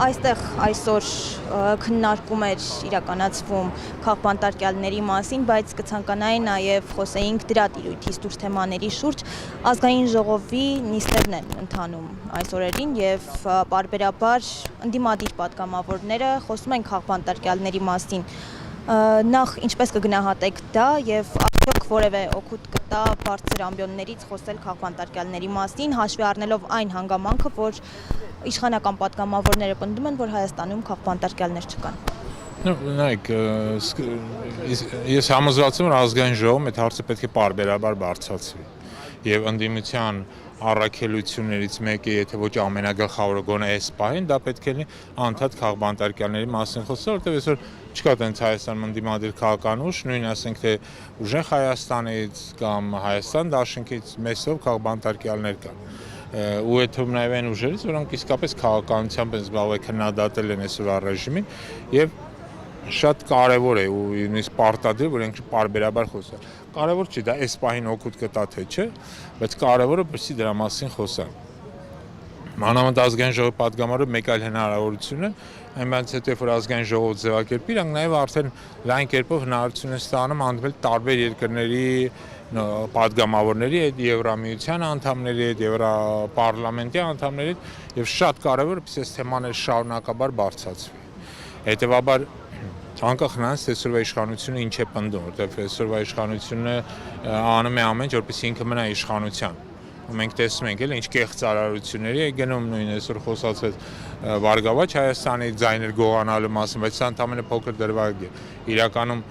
Այստեղ այսօր քննարկում էր իրականացվում քաղբանտարկյալների մասին, բայց կցանկանայի նաև խոսեինք դրա տիրույթից դուրս թեմաների շուրջ։ Ազգային ժողովի նիստերն են ընթանում այս օրերին եւ պարբերաբար ընդդիմադիր պատգամավորները խոսում են քաղբանտարկյալների մասին։ Նախ ինչպես կգնահատեք դա եւ արդյոք որևէ օգուտ կտա բարձր ամբիոններից խոսել քաղբանտարկյալների մասին, հաշվի առնելով այն հանգամանքը, որ իշխանական պատգամավորները պնդում են, որ Հայաստանում քաղբանտարկյալներ չկան։ Նայեք, ես համոզված եմ, որ ազգային ժողովում այդ հարցը պետք է պարբերաբար բարձրացվի եւ ընդդիմության առաքելություններից մեկը, եթե ոչ ամենագլխավորը գոնե այս պահին, դա պետք է լինի անդադ քաղբանտարկյալների մասին խոսել, որտեղ այսօր չկա տենց Հայաստանում ընդդիմադիր քաղաքական ուժ, նույն ասենք թե ուժեղ Հայաստանից կամ Հայաստան դաշինքից մեծով քաղբանտարկյալներ կան։ Ու այդ թվում նաև այն ուժերից, որոնք իսկապես քաղաքականությամբ են զբաղվել, քննադատել են այսօրվա ռեժիմին եւ շատ կարևոր է ու նույնիսկ պարտադիր, որ ենք պարբերաբար խոսել։ Կարևոր չի դա այս պահին օգուտ կտա թե չէ, բայց կարևորը բրսի դրա մասին խոսալ։ Մանավանդ ազգային ժողովի պատգամավորը մեկ այլ հնարավորություն է, այնպես հետո որ ազգային ժողովը ձևակերպի, իրանք նաև արդեն լայն կերպով հնարավորություն են ստանում հանդիպել տարբեր երկրների պատգամավորների հետ, Եվրամիության անդամների հետ, Եվրոպարլամենտի անդամների հետ եւ շատ կարևոր է, որ այս թեմաները շարունակաբար բարձրացվի։ Հետեւաբար անկախ նրանից թե այսօրվա իշխանությունը ինչ է պնդում, որտեղ այսօրվա իշխանությունը անում է ամեն ինչ, որպեսզի ինքը մնա իշխանության։ Մենք տեսնում ենք էլ ինչ կեղծարարությունների է գնում նույն այսօր խոսացած Վարգավաճ Հայաստանի ձայներ գողանալու մասին, բայց սա ընդամենը փոքր դրվագ է։ Իրականում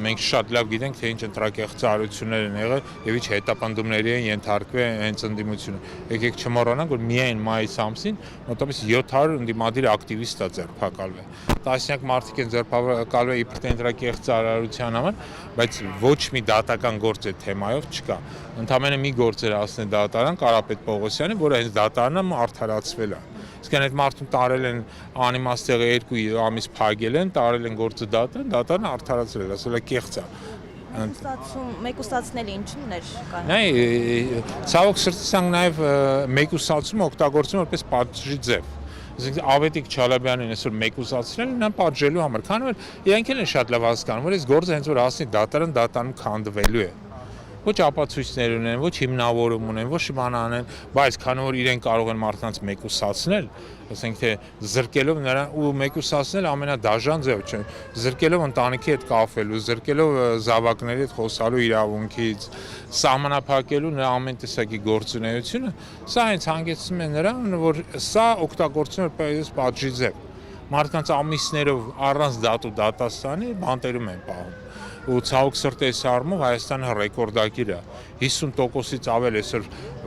մենք շատ լավ գիտենք, թե ինչ ընտրակեղծարարություններ են եղել եւ ինչ հետապնդումների են ենթարկվել հենց ընդդիմությունը։ Եկեք չմոռանանք, որ միայն մայիս ամսին մոտավորապես 700 ընդդիմադիր ակտիվիստ է ձերբակալվել։ Տասնյակ մարդիկ են ձերբակալվել իբր թե ընտրակեղծարարության համար, բայց ոչ մի դատական գործ այդ թեմայով չկա։ Ընդամենը մի գործ էր ասնել դատարան Կարապետ Պողոսյանը, որը հենց դատարանը արդարացվել է։ Իսկ այդ մարդուն տարել են անիմաստեղը 2 ամիս փակել են, տարել են գործը դատարանը արդարացրել է, ասել է կեղծ է։ Մեկուսացնել ինչու՞ն էր կան։ Նայ, ցավոք սրտի նաև մեկուսացումը օգտագործում որպես պատժի ձև։ Այսինքն Ավետիք Չալաբյանին այսօր մեկուսացրել նա պատժելու համար, քանի որ իրենք են շատ լավ հասկանում, որ այս գործը հենց որ ասի դատարանում քանդվելու է։ Ոչ ապացույցներ ունեն, ոչ հիմնավորում ունեն, ոչ բան անեն, բայց քանի որ իրենք կարող են մարդկանց մեկուսացնել, ասենք թե զրկելով նրան ու մեկուսացնել ամենադաժան ձև չէ, զրկելով ընտանիքի հետ կապվելու, զրկելով զավակների հետ խոսալու իրավունքից, սահմանափակելու նրա ամեն տեսակի գործունեությունը, սա հենց հանգեցնում է նրան, որ սա օգտագործում է որպես պատժի ձև։ Մարդկանց ամիսներով առանց դատ ու դատաստանի բանտերում են պահում։ Ու ցավոք սրտի այս առումով Հայաստանը ռեկորդակիր է 50%-ից ավել այսօր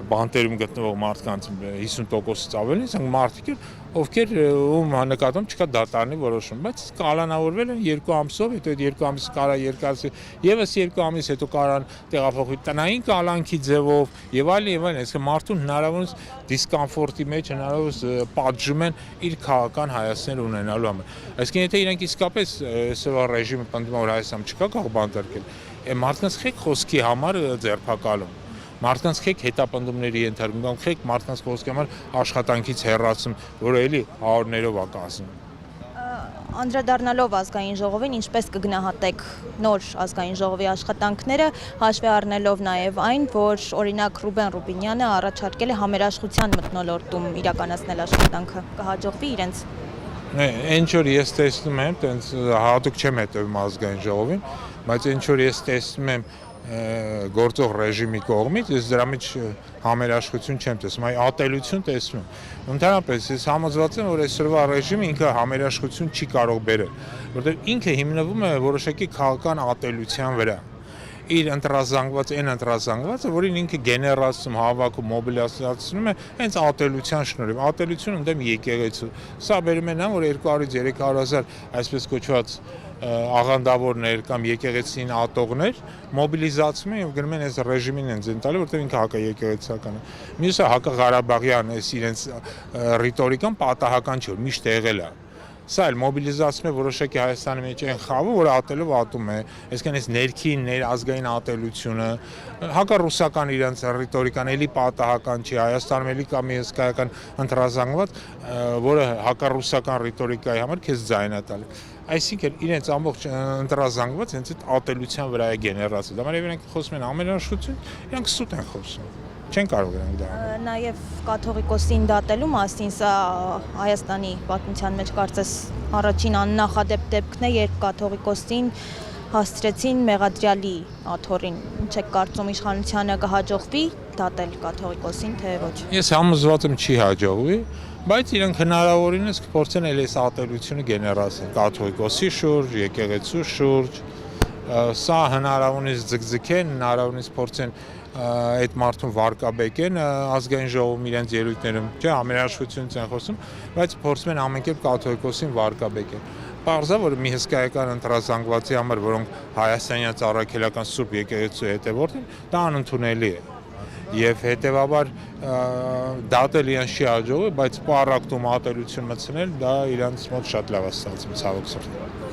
բանտերում գտնվող մարդկանց 50%-ից ավելին, ասենք մարդիկ են, ովքեր ում նկատում չկա դատարանի որոշում, բայց կալանավորվել են 2 ամսով, հետո այդ 2 ամիսը կարա երկարացի, եւս 2 ամիս հետո կարան տեղափոխվի տնային կալանքի ձևով եւ այլն, այսինքն մարդուն հնարավորինս դիսկոմֆորտի մեջ հնարավորինս պատժում են իր քաղաքական հայացքներ ունենալու համար։ Այսինքն եթե իրենք իսկապես այսօր ռեժիմը պնդում որ Հայաստանում չկա քաղբանտարկել, մարդկանց խեք խոսքի համար ձերբակալում, մարդկանց խեք հետապնդումների ենթարկում, խեք մարդկանց խոսքի համար աշխատանքից հեռացում, որը էլի հարյուրներով է կազմում։ Անդրադառնալով ազգային ժողովին, ինչպես կգնահատեք նոր ազգային ժողովի աշխատանքները, հաշվի առնելով նաև այն, որ օրինակ Ռուբեն Ռուբինյանը առաջարկել է համերաշխության մթնոլորտում իրականացնել աշխատանքը, կհաջողվի իրենց։ Ինչ որ ես տեսնում եմ, տենց հատուկ չեմ հետևում ազգային ժողովին, բայց ինչ որ ես տեսնում եմ գործող ռեժիմի կողմից, ես դրա մեջ համերաշխություն չեմ տեսնում, այ ատելություն տեսնում եմ։ Ընդհանրապես ես համոզված եմ, որ այսօրվա ռեժիմը ինքը համերաշխություն չի կարող բերել, որովհետև ինքը հիմնվում է որոշակի քաղաքական ատելության վրա։ Իր ընտրազանգվածը, որին ինքը գեներացում, հավաքում, մոբիլիզացնում է հենց ատելության շնորհիվ, ատելություն ընդդեմ եկեղեցու։ Սա բերում է նա, որ 200-300 հազար այսպես կոչված աղանդավորներ կամ եկեղեցին ատողներ մոբիլիզացում են եւ գնում են այս ռեժիմին են ձեն տալու, որտեղ ինքը հակաեկեղեցական է։ Մյուսը հակաղարաբաղյան այս իրենց ռիտորիկան պատահական չէ, որ միշտ եղել է։ Սա էլ մոբիլիզացնում է որոշակի Հայաստանի մեջ այն խավը, որը ատելով ատում է, այսինքն այս ներքին ներազգային ատելությունը, հակառուսական իրենց ռիտորիկան էլի պատահական չի, Հայաստանում էլի կա մի հսկայական ընտրազանգված, որը հակառուսական ռիտորիկայի համար քեզ ձայն է տալի։ Այսինքն իրենց ամբողջ ընտրազանգված հենց այդ ատելության վրա է գեներացել։ Դա 말하면 իրենք խոսում են ամենաշուտություն, իրենք սուտ են խոսում։ Չեն կարող իրենք դա անել։ Նաև կաթողիկոսին դատելու մասին սա Հայաստանի պատմության մեջ կարծես առաջին աննախադեպ դեպքն է, երբ կաթողիկոսին հասցրեցին մեղադրյալի աթոռին։ Ինչ եք կարծում, իշխանությանը կհաջողվի դատել կաթողիկոսին, թե ոչ։ Ես համոզված եմ չի հաջողվի, բայց իրենք հնարավորինս կփորձեն էլ այս ատելությունը գեներացնել կաթողիկոսի շուրջ, եկեղեցու շուրջ, սա հնարավորինս ձգձգեն, հնարավորինս փորձեն այդ մարդուն վարկաբեկեն ազգային ժողովում իրենց ելույթներում, չէ, ամենաշվությունից են խոսում, բայց փորձում են ամեն կերպ կաթողիկոսին վարկաբեկեն։ Պարզա, որ մի հսկայական ընտրազանգվածի համար, որոնք հայաստանյան առաքելական սուրբ եկեղեցու հետևորդ են, դա անընդունելի է։ Եվ հետևաբար դատել իրենց չի հաջողվի, բայց պարակտում ատելություն մտցնել, դա իրենց մոտ շատ լավ է ստացվում, ցավոք սրտի։